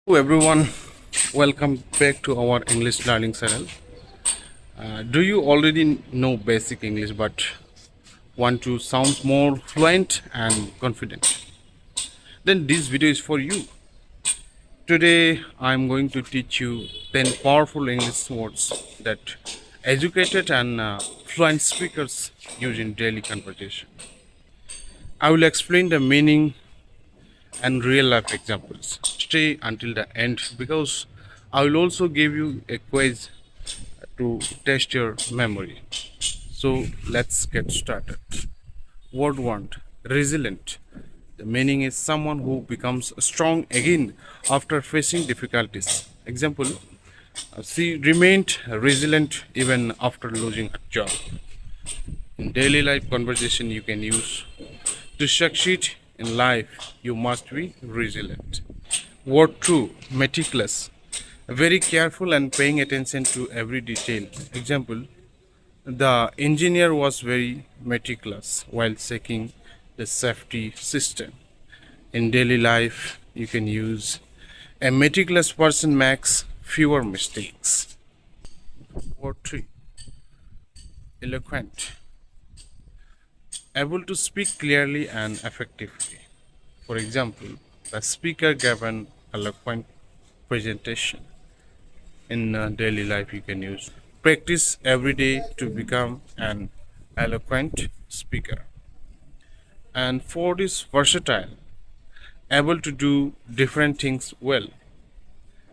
Hello everyone, welcome back to our English learning channel. Do you already know basic English but want to sound more fluent and confident? Then this video is for you. Today I am going to teach you 10 powerful English words that educated and fluent speakers use in daily conversation. I will explain the meaning and real life examples. Stay until the end because I will also give you a quiz to test your memory. So let's get started. Word 1, resilient. The meaning is someone who becomes strong again after facing difficulties. Example, she remained resilient even after losing her job. In daily life conversation, you can use to succeed in life, you must be resilient. Word 2, meticulous. Very careful and paying attention to every detail. Example, the engineer was very meticulous while checking the safety system. In daily life, you can use a meticulous person makes fewer mistakes. Word 3, eloquent. Able to speak clearly and effectively. For example, the speaker gave an eloquent presentation. In daily life, you can use practice every day to become an eloquent speaker. And fourth is versatile, able to do different things well.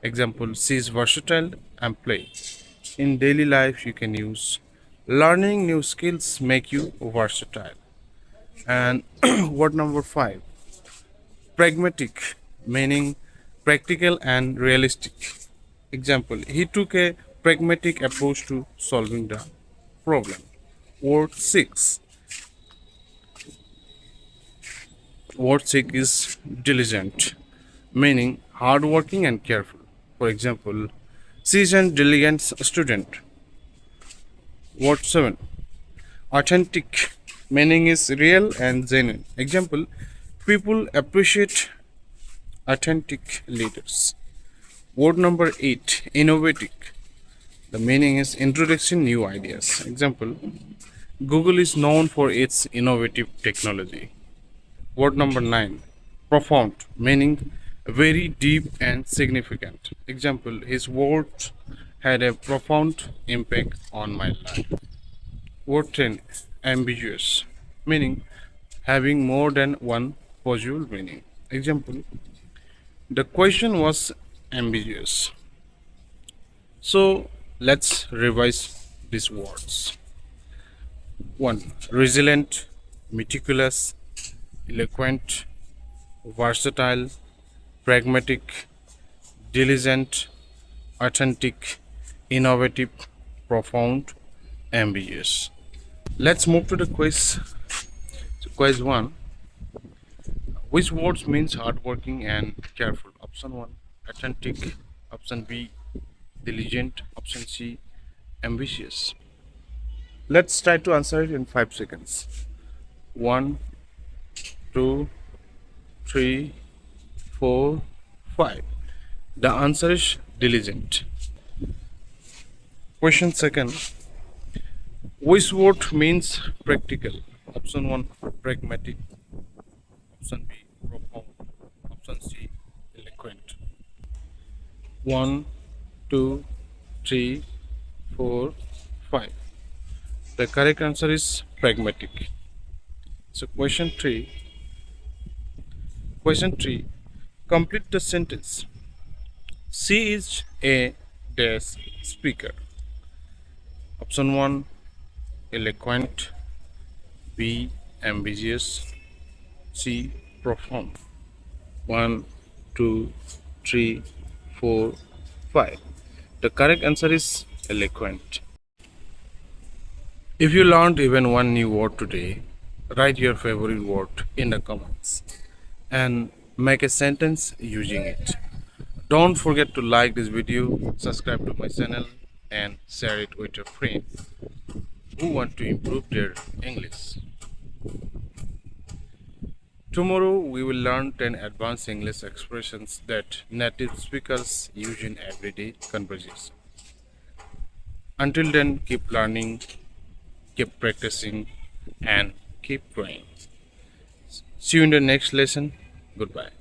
Example, she is versatile and play. In daily life, you can use learning new skills make you versatile. And word number 5, pragmatic, meaning practical and realistic. Example, he took a pragmatic approach to solving the problem. Word 6. Word 6 is diligent, meaning hardworking and careful. For example, she is a diligent student. Word 7. Authentic, meaning is real and genuine. Example, people appreciate authentic leaders. Word number 8, innovative. The meaning is introducing new ideas. Example, Google is known for its innovative technology. Word number 9, profound, meaning very deep and significant. Example, his words had a profound impact on my life. Word 10, ambiguous, meaning having more than one possible meaning. Example, the question was ambiguous. So let's revise these words. 1, resilient, meticulous, eloquent, versatile, pragmatic, diligent, authentic, innovative, profound, ambiguous. Let's move to the quiz. So quiz 1. Which words means hardworking and careful? Option 1, authentic. Option B, diligent. Option C, ambitious. Let's try to answer it in 5 seconds. 1, 2, 3, 4, 5. The answer is diligent. Question second. Which word means practical? Option 1, pragmatic. Option B, profound. Option C, eloquent. 1, 2, 3, 4, 5. The correct answer is pragmatic. So question 3. Question 3. Complete the sentence. She is a dash speaker. Option 1, eloquent. B, ambitious. C, profound. 1, 2, 3, 4, 5. The correct answer is eloquent. If you learned even one new word today, write your favorite word in the comments and make a sentence using it. Don't forget to like this video, subscribe to my channel and share it with your friends who want to improve their English. Tomorrow we will learn 10 advanced English expressions that native speakers use in everyday conversation. Until then, keep learning, keep practicing, and keep growing. See you in the next lesson. Goodbye.